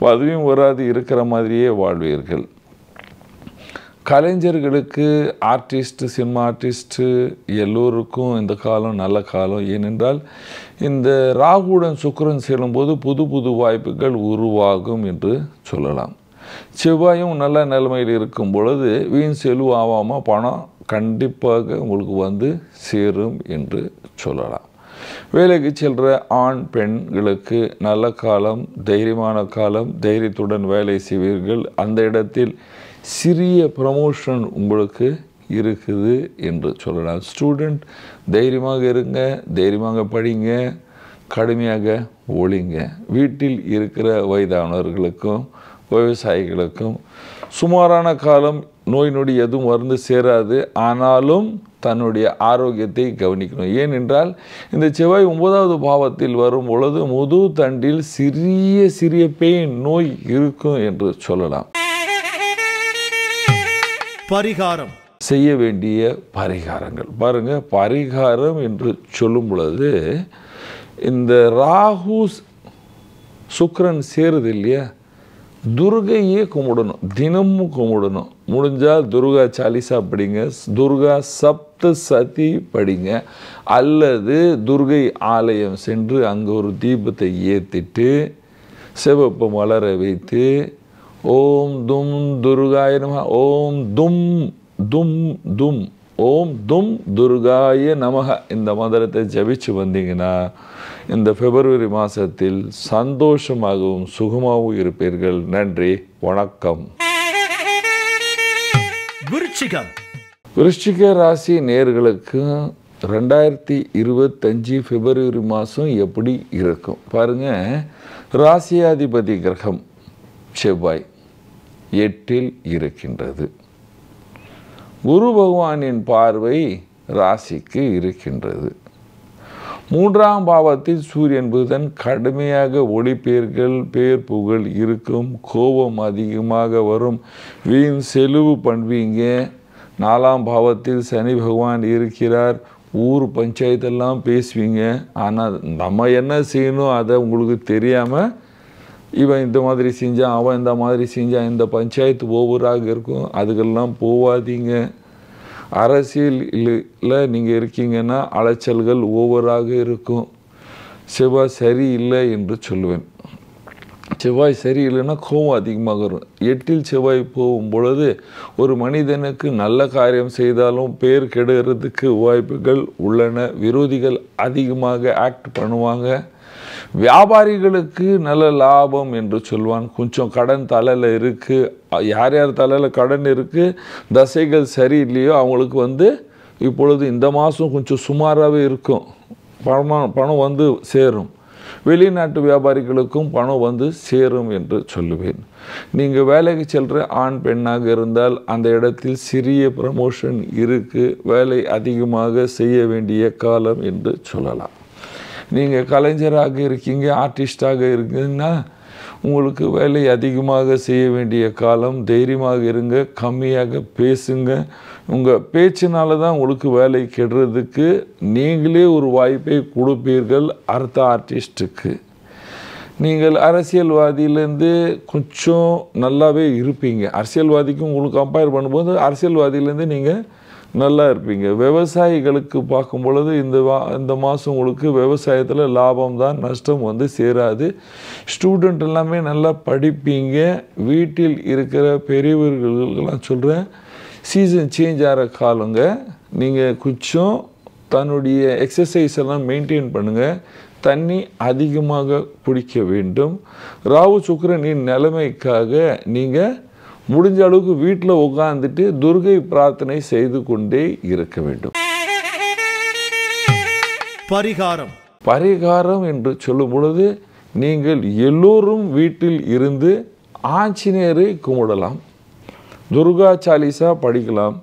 பதவியும் வராது, இருக்கிற மாதிரியே வாழ்வீர்கள். கலைஞர்களுக்கு, ஆர்டிஸ்ட்டு, சினிமா ஆர்டிஸ்ட்டு எல்லோருக்கும் இந்த காலம் நல்ல காலம். ஏனென்றால் இந்த ராகுவுடன் சுக்கிரன் சேரும்போது புது புது வாய்ப்புகள் உருவாகும் என்று சொல்லலாம். செவ்வாயும் நல்ல நிலைமையில் இருக்கும் பொழுது வீண் செலவு ஆகாமல் பணம் கண்டிப்பாக உங்களுக்கு வந்து சேரும் என்று சொல்லலாம். வேலைக்கு செல்கிற ஆண் பெண்களுக்கு நல்ல காலம், தைரியமான காலம். தைரியத்துடன் வேலை செய்வீர்கள். அந்த இடத்தில் சிறிய ப்ரமோஷன் உங்களுக்கு இருக்குது என்று சொல்லலாம். ஸ்டூடெண்ட் தைரியமாக இருங்க, தைரியமாக படிங்க, கடுமையாக ஒழிங்க. வீட்டில் இருக்கிற வயதானவர்களுக்கும் விவசாயிகளுக்கும் சுமாரான காலம். நோய் நொடி எதுவும் வந்து சேராது. ஆனாலும் தன்னுடைய ஆரோக்கியத்தை கவனிக்கணும். ஏனென்றால் இந்த செவ்வாய் 9வது பாவத்தில் வரும் பொழுது முதுகு தண்டில் சிறிய பெயின், நோய் இருக்கும் என்று சொல்லலாம். பரிகாரம். செய்ய வேண்டிய பரிகாரங்கள் பாருங்க. பரிகாரம் என்று சொல்லும் பொழுது இந்த ராகு சுக்கிரன் சேருது இல்லையா, துர்கையே கும்பிடணும், தினமும் கும்பிடணும். முடிஞ்சால் துர்கா சாலிசா படிங்க, துர்கா சப்த சதி படிங்க, அல்லது துர்கை ஆலயம் சென்று அங்கே ஒரு தீபத்தை ஏற்றிட்டு சிவப்பு மலர வைத்து ஓம் தும் துர்காய நமஹ, ஓம் தும் தும் தும், ஓம் தும் துர்காய நமஹ இந்த மந்திரத்தை ஜபிச்சு வந்தீங்கன்னா இந்த பிப்ரவரி மாதத்தில் சந்தோஷமாகவும் சுகமாகவும் இருப்பீர்கள். நன்றி, வணக்கம். விருச்சிக ராசி நேயர்களுக்கு 2025 பிப்ரவரி மாதம் எப்படி இருக்கும் பாருங்க. ராசியாதிபதி கிரகம் செவ்வாய் 8ல் இருக்கின்றது. குரு பகவானின் பார்வை ராசிக்கு இருக்கின்றது. 3ஆம் பாவத்தில் சூரியன் புதன் கடுமையாக ஒளிப்பேர்கள், பேர் புகழ் இருக்கும், கோபம் அதிகமாக வரும், வீண் செலவு பண்ணுவீங்க. 4ஆம் பாவத்தில் சனி பகவான் இருக்கிறார். ஊர் பஞ்சாயத்தெல்லாம் பேசுவீங்க. ஆனால் நம்ம என்ன செய்யணும் அதை உங்களுக்கு தெரியாமல் இவன் இந்த மாதிரி செஞ்சான், அவன் இந்த மாதிரி செஞ்சான், இந்த பஞ்சாயத்து ஓவராக இருக்கும். அதுக்கெல்லாம் போகாதீங்க. அரசியலில் நீங்கள் இருக்கீங்கன்னா அலைச்சல்கள் ஓவராக இருக்கும். செவ்வாய் சரியில்லை என்று சொல்லுவேன். செவ்வாய் சரியில்லைன்னா கோபம் அதிகமாக வரும். 8ல் செவ்வாய் போகும் பொழுது ஒரு மனிதனுக்கு நல்ல காரியம் செய்தாலும் பேர் கெடுகிறதுக்கு வாய்ப்புகள் உள்ளன. விரோதிகள் அதிகமாக ஆக்ட் பண்ணுவாங்க. வியாபாரிகளுக்கு நல்ல லாபம் என்று சொல்வான். கொஞ்சம் கடன் தலையில் இருக்குது. யார் யார் தலையில் கடன் இருக்குது, தசைகள் சரியில்லையோ அவங்களுக்கு இப்பொழுது இந்த மாதம் கொஞ்சம் சுமாராகவே இருக்கும். பணம் சேரும். வெளிநாட்டு வியாபாரிகளுக்கும் பணம் சேரும் என்று சொல்லுவேன். நீங்கள் வேலைக்கு செல்கிற ஆண் பெண்ணாக இருந்தால் அந்த இடத்தில் சிறிய ப்ரமோஷன் இருக்குது. வேலை அதிகமாக செய்ய வேண்டிய காலம் என்று சொல்லலாம். நீங்கள் கலைஞராக இருக்கீங்க, ஆர்டிஸ்டாக இருக்கீங்கன்னா உங்களுக்கு வேலை அதிகமாக செய்ய வேண்டிய காலம். தைரியமாக இருங்க, கம்மியாக பேசுங்க. உங்கள் பேச்சினால தான் உங்களுக்கு வேலை கெடுறதுக்கு நீங்களே ஒரு வாய்ப்பை கொடுப்பீர்கள் அடுத்த ஆர்டிஸ்ட்டுக்கு. நீங்கள் அரசியல்வாதியிலேருந்து கொஞ்சம் நல்லாவே இருப்பீங்க. அரசியல்வாதிக்கும் உங்களுக்கு கம்பேர் பண்ணும்போது அரசியல்வாதியிலேருந்து நீங்கள் நல்லா இருப்பீங்க. விவசாயிகளுக்கு பார்க்கும் பொழுது இந்த மாதம் உங்களுக்கு விவசாயத்தில் லாபம் தான், நஷ்டம் சேராது. ஸ்டூடெண்ட் எல்லாமே நல்லா படிப்பீங்க. வீட்டில் இருக்கிற பெரியவர்களுக்கெல்லாம் சொல்கிறேன், சீசன் சேஞ்ச் ஆகிற காலங்க. நீங்கள் கொஞ்சம் தன்னுடைய எக்ஸசைஸ் எல்லாம் மெயின்டைன் பண்ணுங்கள். தண்ணி அதிகமாக குடிக்க வேண்டும். ராகு சுக்கிரனின் நிலைமைக்காக நீங்கள் முடிஞ்ச அளவுக்கு வீட்டில் உட்காந்துட்டு துர்கை பிரார்த்தனை செய்து கொண்டே இருக்க வேண்டும். பரிகாரம் என்று சொல்லும் பொழுது நீங்கள் எல்லோரும் வீட்டில் இருந்து ஆஞ்சநேயரை கும்பிடலாம். துர்கா சாலிசா படிக்கலாம்,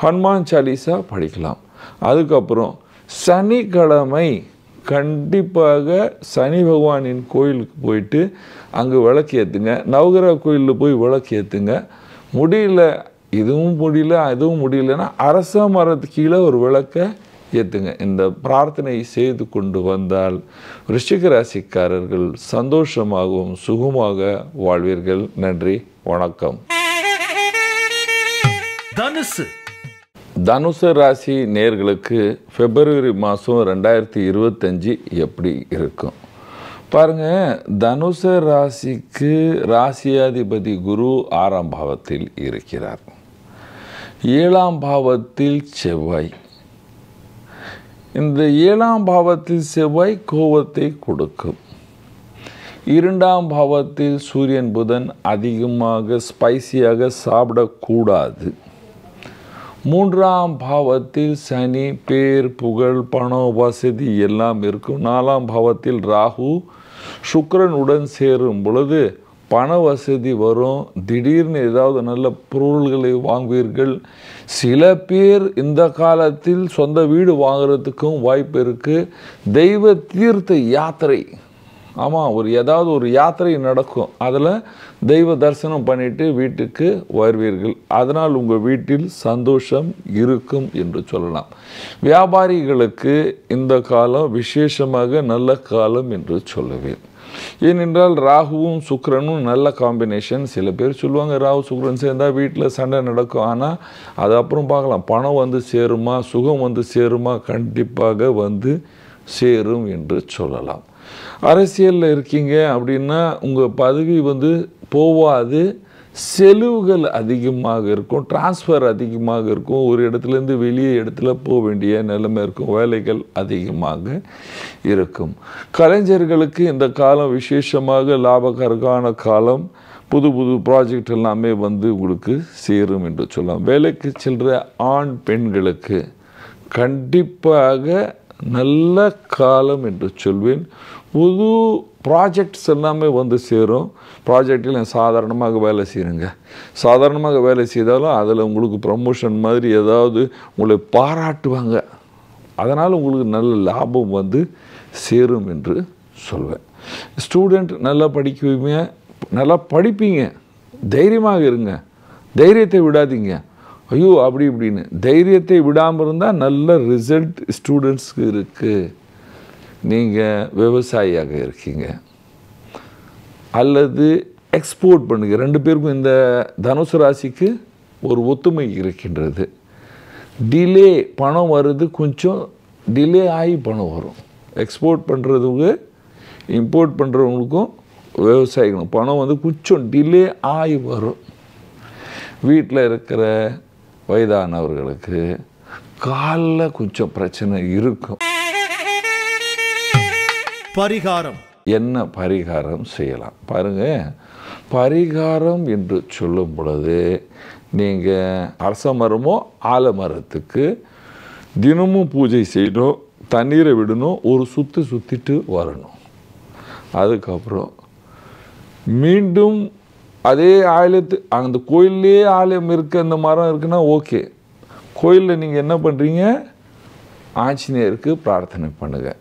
ஹனுமான் சாலிசா படிக்கலாம். அதுக்கப்புறம் சனிக்கிழமை கண்டிப்பாக சனி பகவானின் கோயிலுக்கு போயிட்டு அங்கே விளக்கு ஏற்றுங்க. நவகிரக கோயிலில் போய் விளக்கு ஏற்றுங்க. இதுவும் முடியல அதுவும் முடியலன்னா அரச மரத்துக்கு கீழே ஒரு விளக்கை ஏற்றுங்க. இந்த பிரார்த்தனை செய்து கொண்டு வந்தால் விருச்சிக ராசிக்காரர்கள் சந்தோஷமாகவும் சுகமாக வாழ்வீர்கள். நன்றி, வணக்கம். தனுசு ராசி நேயர்களுக்கு பிப்ரவரி மாதம் 2025 எப்படி இருக்கும் பாருங்கள். தனுசு ராசிக்கு ராசியாதிபதி குரு 6ஆம் பாவத்தில் இருக்கிறார். 7ஆம் பாவத்தில் செவ்வாய். இந்த 7ஆம் பாவத்தில் செவ்வாய் கோபத்தை கொடுக்கும். 2ஆம் பாவத்தில் சூரியன் புதன் அதிகமாக ஸ்பைசியாக சாப்பிடக்கூடாது. 3ஆம் பாவத்தில் சனி பேர் புகழ் பணம் வசதி எல்லாம் இருக்கும். 4ஆம் பாவத்தில் ராகு சுக்கிரனுடன் சேரும் பொழுது பண வசதி வரும். திடீர்னு ஏதாவது நல்ல பொருள்களை வாங்குவீர்கள். சில பேர் இந்த காலத்தில் சொந்த வீடு வாங்குறதுக்கும் வாய்ப்பு இருக்குது. தெய்வ தீர்த்த யாத்திரை, ஆமாம், ஏதாவது ஒரு யாத்திரை நடக்கும். அதில் தெய்வ தரிசனம் பண்ணிட்டு வீட்டுக்கு வருவீர்கள். அதனால் உங்கள் வீட்டில் சந்தோஷம் இருக்கும் என்று சொல்லலாம். வியாபாரிகளுக்கு இந்த காலம் விசேஷமாக நல்ல காலம் என்று சொல்லுவேன். ஏனென்றால் ராகுவும் சுக்கிரனும் நல்ல காம்பினேஷன். சில பேர் சொல்லுவாங்க ராகு சுக்கிரன் சேர்ந்தால் வீட்டில் சண்டை நடக்கும். ஆனால் அது அப்புறம் பார்க்கலாம். பணம் சேருமா, சுகம் சேருமா? கண்டிப்பாக சேரும் என்று சொல்லலாம். அரசியலில் இருக்கீங்க அப்படின்னா உங்கள் பதவி போவாது. செலவுகள் அதிகமாக இருக்கும். டிரான்ஸ்ஃபர் அதிகமாக இருக்கும். ஒரு இடத்துலேருந்து வெளியே இடத்துல போக வேண்டிய நிலைமை இருக்கும். வேலைகள் அதிகமாக இருக்கும். கலைஞர்களுக்கு இந்த காலம் விசேஷமாக லாபகரமான காலம். புது புது ப்ராஜெக்ட் எல்லாமே உங்களுக்கு சேரும் என்று சொல்லலாம். வேலைக்கு செல்கிற ஆண் பெண்களுக்கு கண்டிப்பாக நல்ல காலம் என்று சொல்வேன். புது ப்ராஜெக்ட்ஸ் எல்லாமே சேரும். ப்ராஜெக்டில் சாதாரணமாக வேலை செய்யுங்க. சாதாரணமாக வேலை செய்தாலும் அதில் உங்களுக்கு ப்ரமோஷன் மாதிரி ஏதாவது உங்களை பாராட்டுவாங்க. அதனால் உங்களுக்கு நல்ல லாபம் சேரும் என்று சொல்வேன். ஸ்டூடெண்ட் நல்லா படிக்குவீங்க, நல்லா படிப்பீங்க. தைரியமாக இருங்க. தைரியத்தை விடாதீங்க. ஐயோ அப்படி இப்படின்னு தைரியத்தை விடாமல் இருந்தால் நல்ல ரிசல்ட் ஸ்டூடெண்ட்ஸ்க்கு இருக்குது. நீங்கள் விவசாயியாக இருக்கீங்க, அல்லது எக்ஸ்போர்ட் பண்ணுங்க. ரெண்டு பேருக்கும் இந்த தனுசு ராசிக்கு ஒரு ஒத்துமை இருக்கின்றது. டிலே பணம் வருது, கொஞ்சம் டிலே ஆகி பணம் வரும். எக்ஸ்போர்ட் பண்ணுறதுக்கு இம்போர்ட் பண்ணுறவங்களுக்கும் விவசாயிகளும் பணம் வந்து கொஞ்சம் டிலே ஆகி வரும். வீட்டில் இருக்கிற வயதானவர்களுக்கு காலில் கொஞ்சம் பிரச்சனை இருக்கும். பரிகாரம். என்ன பரிகாரம் செய்யலாம் பாருங்க. பரிகாரம் என்று சொல்லும் பொழுது நீங்கள் அரச மரமோ ஆலமரத்துக்கு தினமும் பூஜை செய்யணும், தண்ணீரை விடணும், ஒரு சுற்றிட்டு வரணும். அதுக்கப்புறம் மீண்டும் அதே ஆலயத்து அந்த கோயிலே ஆலயம் இருக்குது, அந்த மரம் இருக்குன்னா ஓகே. கோயிலில் நீங்கள் என்ன பண்ணுறீங்க, ஆஞ்சநேயருக்கு பிரார்த்தனை பண்ணுங்கள்.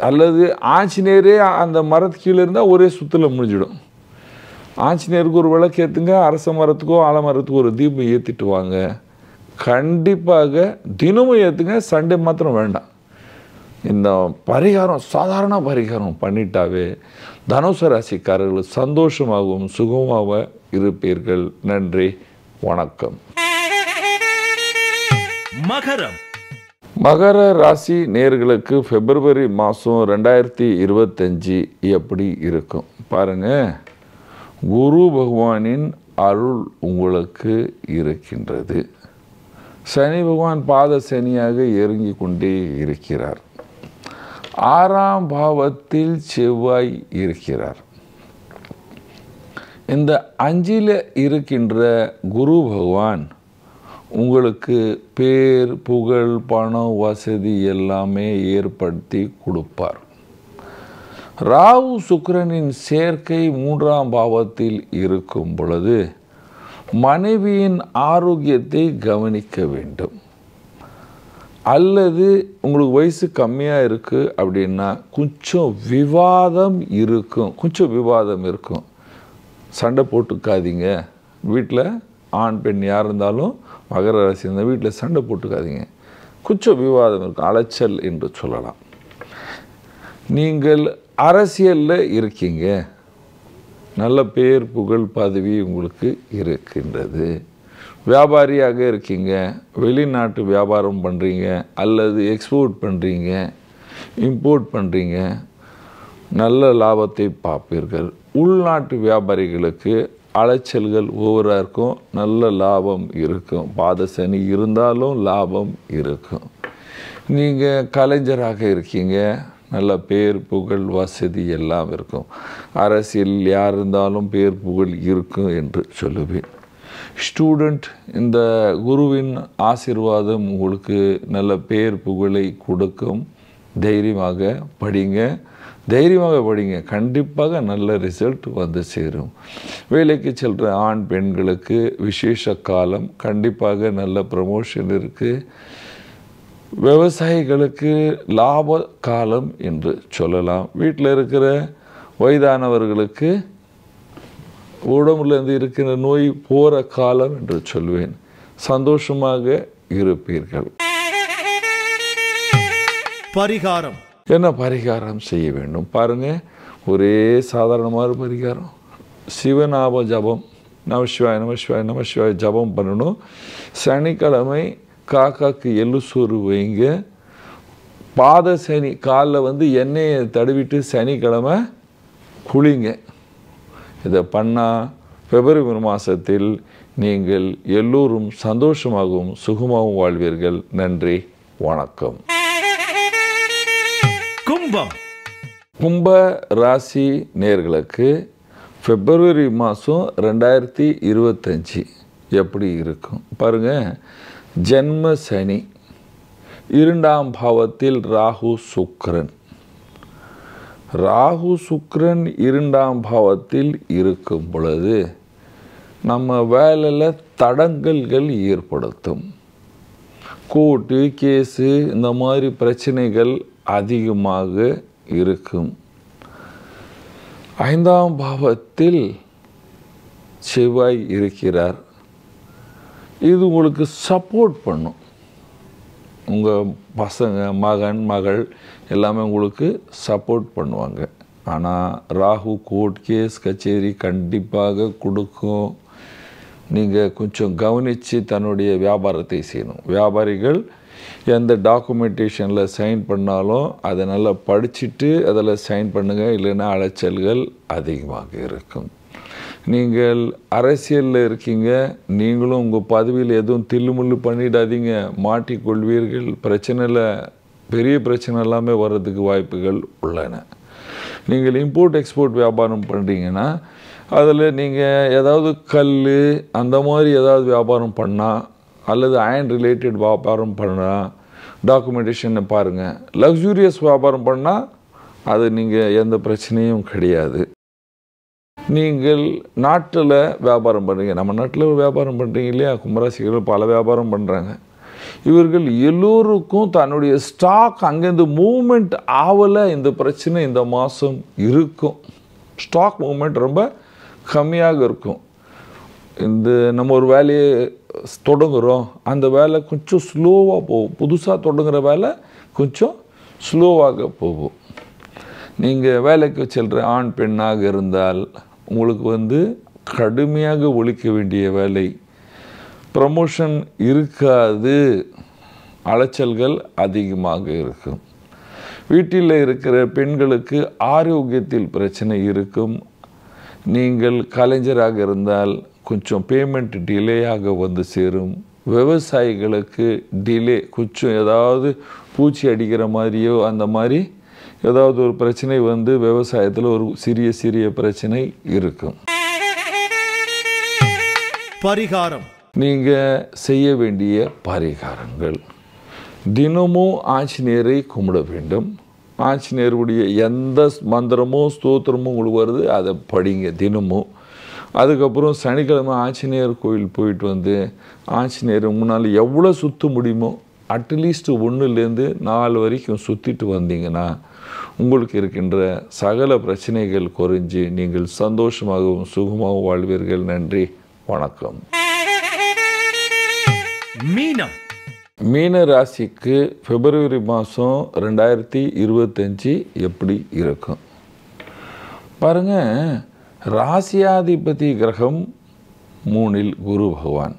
அல்லது ஆஞ்சநேயரே அந்த மரத்து கீழே இருந்தால் ஒரே சுற்றில் முடிஞ்சிடும். ஆஞ்சநேயருக்கு ஒரு விளக்கு ஏற்றுங்க, அரச மரத்துக்கோ ஆலமரத்துக்கோ ஒரு தீபம் ஏற்றிட்டு வாங்க. கண்டிப்பாக தினமும் ஏற்றுங்க, சண்டே மாத்திரம் வேண்டாம். இந்த பரிகாரம் சாதாரண பரிகாரம் பண்ணிட்டாவே தனுசு ராசிக்காரர்கள் சந்தோஷமாகவும் சுகமாக இருப்பீர்கள். நன்றி, வணக்கம். மகரம். மகர ராசி நேயர்களுக்கு பிப்ரவரி மாதம் 2025 எப்படி இருக்கும் பாருங்க. குரு பகவானின் அருள் உங்களுக்கு இருக்கின்றது. சனி பகவான் பாத சனியாக இறங்கி கொண்டே இருக்கிறார். 6ஆம் பாவத்தில் செவ்வாய் இருக்கிறார். இந்த 5ல் இருக்கின்ற குரு பகவான் உங்களுக்கு பேர் புகழ் பணம் வசதி எல்லாமே ஏற்படுத்தி கொடுப்பார். ராகு சுக்கிரனின் சேர்க்கை 3ஆம் பாவத்தில் இருக்கும் பொழுது மனைவியின் ஆரோக்கியத்தை கவனிக்க வேண்டும். அல்லது உங்களுக்கு வயசு கம்மியாக இருக்குது அப்படின்னா கொஞ்சம் விவாதம் இருக்கும். சண்டை போட்டுக்காதீங்க. வீட்டில் ஆண் பெண் யார் இருந்தாலும் மகர ராசி இருந்தால் வீட்டில் சண்டை போட்டுக்காதீங்க. கொஞ்சம் விவாதம் இருக்கும், அலைச்சல் என்று சொல்லலாம். நீங்கள் அரசியலில் இருக்கீங்க, நல்ல பேர் புகழ் பதவி உங்களுக்கு இருக்கின்றது. வியாபாரியாக இருக்கீங்க, வெளிநாட்டு வியாபாரம் பண்ணுறீங்க, அல்லது எக்ஸ்போர்ட் பண்ணுறீங்க, இம்போர்ட் பண்ணுறீங்க, நல்ல லாபத்தை பார்ப்பீர்கள். உள்நாட்டு வியாபாரிகளுக்கு அலைச்சல்கள் ஓவராக இருக்கும், நல்ல லாபம் இருக்கும். பாத சனி இருந்தாலும் லாபம் இருக்கும். நீங்கள் கலைஞராக இருக்கீங்க, நல்ல பேர் புகழ் வசதி எல்லாம் இருக்கும். அரசியல் யார் இருந்தாலும் பேர் புகழ் இருக்கும் என்று சொல்லுவேன். ஸ்டூடெண்ட், இந்த குருவின் ஆசீர்வாதம் உங்களுக்கு நல்ல பேர் புகழை கொடுக்கும். தைரியமாக படிங்க, கண்டிப்பாக நல்ல ரிசல்ட் வந்து சேரும். வேலைக்கு செல்கிற ஆண் பெண்களுக்கு விசேஷ காலம், கண்டிப்பாக நல்ல ப்ரமோஷன் இருக்குது. விவசாயிகளுக்கு லாப காலம் என்று சொல்லலாம். வீட்டில் இருக்கிற வயதானவர்களுக்கு உடம்புலேருந்து இருக்கிற நோய் போகிற காலம் என்று சொல்வேன். சந்தோஷமாக இருப்பீர்கள். பரிகாரம். என்ன பரிகாரம் செய்ய வேண்டும் பாருங்க. ஒரே சாதாரணமான பரிகாரம். சிவநாம ஜபம், நமசிவாய ஜபம் பண்ணணும். சனிக்கிழமை காக்காக்கு எள்ளு சோறு வைங்க. பாத சனி காலில் எண்ணெயை தடவிட்டு சனிக்கிழமை குளிங்க. இதை பண்ணால் பிப்ரவரி மாதத்தில் நீங்கள் எல்லோரும் சந்தோஷமாகவும் சுகமாகவும் வாழ்வீர்கள். நன்றி, வணக்கம். கும்பம். கும்ப ராசி நேயர்களுக்கு பிப்ரவரி மாதம் 2025 எப்படி இருக்கும் பாருங்கள். ஜென்ம சனி, 2ஆம் பாவத்தில் ராகு சுக்கிரன் 2ஆம் பாவத்தில் இருக்கும் பொழுது நம்ம வேலையில் தடங்கல்கள் ஏற்படுத்தும். கோர்ட்டு கேஸு இந்த மாதிரி பிரச்சனைகள் அதிகமாக இருக்கும். 5ஆம் பாவத்தில் செவ்வாய் இருக்கிறார். இது உங்களுக்கு சப்போர்ட் பண்ணும். உங்கள் பசங்க மகன் மகள் எல்லாமே உங்களுக்கு சப்போர்ட் பண்ணுவாங்க. ஆனால் ராகு கோர்ட் கேஸ் கச்சேரி கண்டிப்பாக கொடுக்கும். நீங்கள் கொஞ்சம் கவனித்து தன்னுடைய வியாபாரத்தை செய்யணும். வியாபாரிகள் எந்த டாக்குமெண்டேஷனில் சைன் பண்ணாலும் அதை நல்லா படிச்சுட்டு அதில் சைன் பண்ணுங்கள், இல்லைன்னா அலைச்சல்கள் அதிகமாக இருக்கும். நீங்கள் அரசியலில் இருக்கீங்க, நீங்களும் உங்கள் பதவியில் எதுவும் தில்லுமுள்ளு பண்ணிடாதீங்க, மாட்டிக்கொள்வீர்கள். பிரச்சனையில் பெரிய பிரச்சனை எல்லாமே வர்றதுக்கு வாய்ப்புகள் உள்ளன. நீங்கள் இம்போர்ட் எக்ஸ்போர்ட் வியாபாரம் பண்ணுறீங்கன்னா அதில் நீங்கள் ஏதாவது கல் அந்த மாதிரி ஏதாவது வியாபாரம் பண்ணால், அல்லது அயன் ரிலேட்டட் வியாபாரம் பண்ணால் டாக்குமெண்டேஷனை பாருங்கள். லக்ஸூரியஸ் வியாபாரம் பண்ணால் அது நீங்கள் எந்த பிரச்சனையும் கிடையாது. நீங்கள் நாட்டில் வியாபாரம் பண்ணுறீங்க, நம்ம நாட்டில் வியாபாரம் பண்ணுறீங்க இல்லையா, கும்பராசிகள் பல வியாபாரம் பண்ணுறாங்க. இவர்கள் எல்லோருக்கும் தன்னுடைய ஸ்டாக் அங்கேருந்து மூவ்மெண்ட் ஆகலை. இந்த பிரச்சனை இந்த மாதம் இருக்கும். ஸ்டாக் மூவ்மெண்ட் ரொம்ப கம்மியாக இருக்கும். இந்த நம்ம ஒரு வேலையை தொடங்குகிறோம், அந்த வேலை கொஞ்சம் ஸ்லோவாக போகும். புதுசாக தொடங்குகிற வேலை கொஞ்சம் ஸ்லோவாக போகும். நீங்கள் வேலைக்கு செல்கிற ஆண் பெண்ணாக இருந்தால் உங்களுக்கு கடுமையாக ஒழிக்க வேண்டிய வேலை, ப்ரமோஷன் இருக்காது, அலைச்சல்கள் அதிகமாக இருக்கும். வீட்டில் இருக்கிற பெண்களுக்கு ஆரோக்கியத்தில் பிரச்சனை இருக்கும். நீங்கள் கலைஞராக இருந்தால் கொஞ்சம் பேமெண்ட் டிலேயாக சேரும். விவசாயிகளுக்கு டிலே, கொஞ்சம் ஏதாவது பூச்சி அடிக்கிற மாதிரியோ அந்த மாதிரி ஏதாவது ஒரு பிரச்சனை விவசாயத்தில் ஒரு சிறிய பிரச்சனை இருக்கும். பரிகாரம். நீங்கள் செய்ய வேண்டிய பரிகாரங்கள், தினமும் ஆஞ்சநேயரை கும்பிட வேண்டும். ஆஞ்சநேயருடைய எந்த மந்திரமோ ஸ்தோத்திரமோ உங்களுக்கு வருது அதை படிங்க தினமும். அதுக்கப்புறம் சனிக்கிழமை ஆஞ்சநேயர் கோயில் போயிட்டு ஆஞ்சநேயர் முன்னால் எவ்வளோ சுற்ற முடியுமோ அட்லீஸ்ட் 1லேருந்து 4 வரைக்கும் சுற்றிட்டு வந்தீங்கன்னா உங்களுக்கு இருக்கின்ற சகல பிரச்சனைகள் குறைஞ்சி நீங்கள் சந்தோஷமாகவும் சுகமாகவும் வாழ்வீர்கள். நன்றி, வணக்கம். மீனம். மீன ராசிக்கு பிப்ரவரி மாதம் 2025 எப்படி இருக்கும் பாருங்க. ராசியாதிபதி கிரகம் 3ல் குரு பகவான்,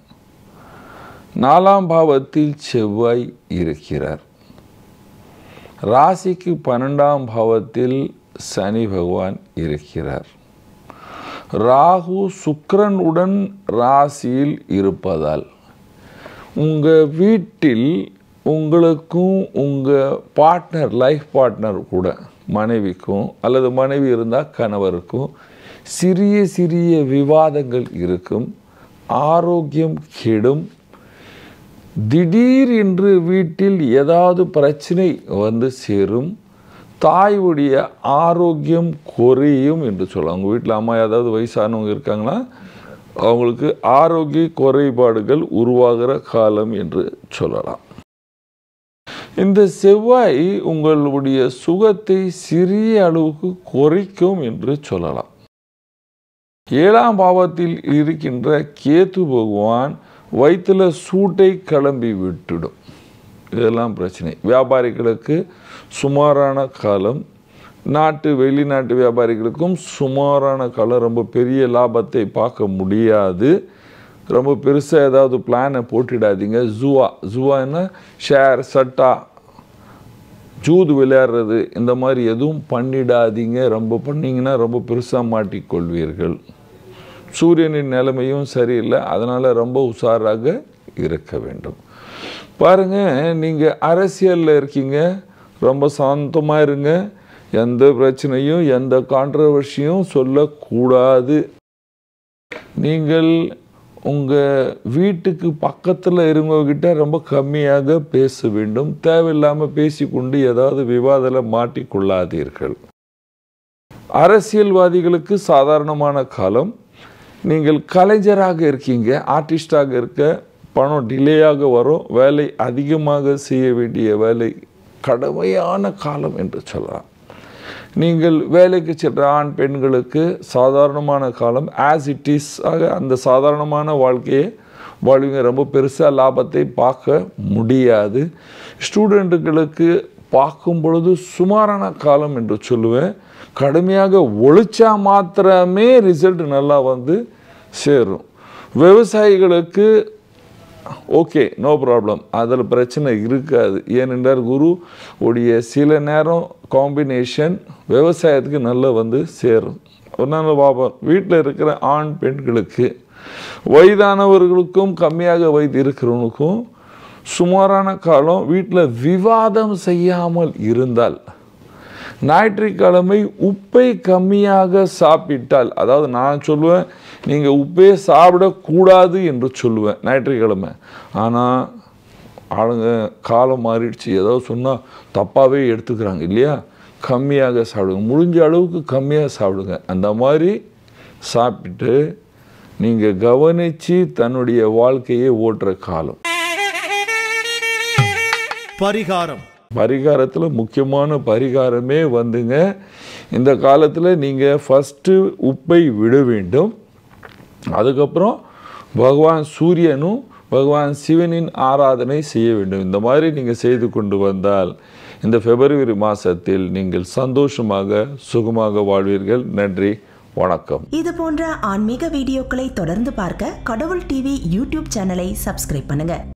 4ஆம் பாவத்தில் செவ்வாய் இருக்கிறார். ராசிக்கு 12ஆம் பாவத்தில் சனி பகவான் இருக்கிறார். ராகு சுக்கிரன் உடன் ராசியில் இருப்பதால் உங்கள் வீட்டில் உங்களுக்கும் உங்கள் பார்ட்னர், லைஃப் பார்ட்னர் கூட மனைவிக்கும் அல்லது மனைவி இருந்தால் கணவருக்கும் சிறிய விவாதங்கள் இருக்கும். ஆரோக்கியம் கெடும். திடீர் என்று வீட்டில் ஏதாவது பிரச்சனை சேரும். தாயுடைய ஆரோக்கியம் குறையும் என்று சொல்லலாம். உங்கள் வீட்டில் அம்மா ஏதாவது வயசானவங்க இருக்காங்கன்னா அவங்களுக்கு ஆரோக்கிய குறைபாடுகள் உருவாகிற காலம் என்று சொல்லலாம். இந்த செவ்வாய் உங்களுடைய சுகத்தை சிறிய அளவுக்கு குறைக்கும் என்று சொல்லலாம். 7ஆம் பாவத்தில் இருக்கின்ற கேது பகவான் வயிற்றில் சூட்டை கிளம்பி விட்டுடும். இதெல்லாம் பிரச்சனை. வியாபாரிகளுக்கு சுமாரான காலம், வெளிநாட்டு வியாபாரிகளுக்கும் சுமாரான காலம். ரொம்ப பெரிய லாபத்தை பார்க்க முடியாது. ரொம்ப பெருசாக ஏதாவது பிளானை போட்டுடாதீங்க. ஜூவான்னா ஷேர், சட்டா, ஜூது விளையாடுறது இந்த மாதிரி எதுவும் பண்ணிடாதீங்க. ரொம்ப பண்ணிங்கன்னா ரொம்ப பெருசாக மாட்டிக்கொள்வீர்கள். சூரியனின் நிலைமையும் சரியில்லை, அதனால் ரொம்ப உஷாராக இருக்க வேண்டும். பாருங்கள், நீங்கள் அரசியலில் இருக்கீங்க, ரொம்ப சாந்தமாக இருங்க. எந்த பிரச்சனையும் எந்த கான்ட்ரவர்சியும் சொல்லக்கூடாது. நீங்கள் உங்கள் வீட்டுக்கு பக்கத்தில் இருந்தவங்கிட்ட ரொம்ப கம்மியாக பேச வேண்டும். தேவையில்லாமல் பேசிக்கொண்டு ஏதாவது விவாதத்தில் மாட்டிக்கொள்ளாதீர்கள். அரசியல்வாதிகளுக்கு சாதாரணமான காலம். நீங்கள் கலைஞராக இருக்கீங்க, ஆர்டிஸ்டாக இருக்க, பணம் டிலேயாக வரும். வேலை அதிகமாக செய்ய வேண்டிய வேலை கடுமையான காலம் என்று சொல்லலாம். நீங்கள் வேலைக்கு சென்ற ஆண் பெண்களுக்கு சாதாரணமான காலம். ஆஸ் இட் இஸ் ஆக அந்த சாதாரணமான வாழ்க்கையை வாழ்விங்க. ரொம்ப பெருசாக லாபத்தை பார்க்க முடியாது. ஸ்டூடெண்ட்டுகளுக்கு பார்க்கும் பொழுது சுமாரான காலம் என்று சொல்லுவேன். கடுமையாக ஒழிச்சா மாத்திரமே ரிசல்ட் நல்லா வந்து சேரும். விவசாயிகளுக்கு ஓகே, நோ ப்ராப்ளம், அதில் பிரச்சனை இருக்காது. ஏனென்றால் குரு உடைய சில நேரம் காம்பினேஷன் விவசாயத்துக்கு நல்லா வந்து சேரும். ஒரு நாள் பார்ப்போம், வீட்டில் இருக்கிற ஆண் பெண்களுக்கு, வயதானவர்களுக்கும் கம்மியாக வயது இருக்கிறவனுக்கும் சுமாரான காலம். வீட்டில் விவாதம் செய்யாமல் இருந்தால், ஞாயிற்றுக்கிழமை உப்பை கம்மியாக சாப்பிட்டால், அதாவது நான் சொல்லுவேன் நீங்கள் உப்பே சாப்பிடக்கூடாது என்று சொல்லுவேன் ஞாயிற்றுக்கிழமை. ஆனால் ஆளுங்க காலம் மாறிடுச்சு, ஏதாவது சொன்னால் தப்பாகவே எடுத்துக்கிறாங்க இல்லையா. கம்மியாக சாப்பிடுங்க, முடிஞ்ச அளவுக்கு கம்மியாக சாப்பிடுங்க. அந்த மாதிரி சாப்பிட்டு நீங்கள் கவனித்து தன்னுடைய வாழ்க்கையை ஓட்டுற காலம். பரிகாரம். பரிகாரத்தில் முக்கியமான பரிகாரமே வந்துங்க, இந்த காலத்தில் நீங்கள் ஃபஸ்ட்டு உப்பை விட வேண்டும். அதுக்கப்புறம் பகவான் சூரியனும் பகவான் சிவனின் ஆராதனை செய்ய வேண்டும். இந்த மாதிரி நீங்கள் செய்து கொண்டு வந்தால் இந்த பிப்ரவரி மாதத்தில் நீங்கள் சந்தோஷமாக சுகமாக வாழ்வீர்கள். நன்றி, வணக்கம். இது போன்ற ஆன்மீக வீடியோக்களை தொடர்ந்து பார்க்க கடவுள் டிவி யூடியூப் சேனலை சப்ஸ்கிரைப் பண்ணுங்க.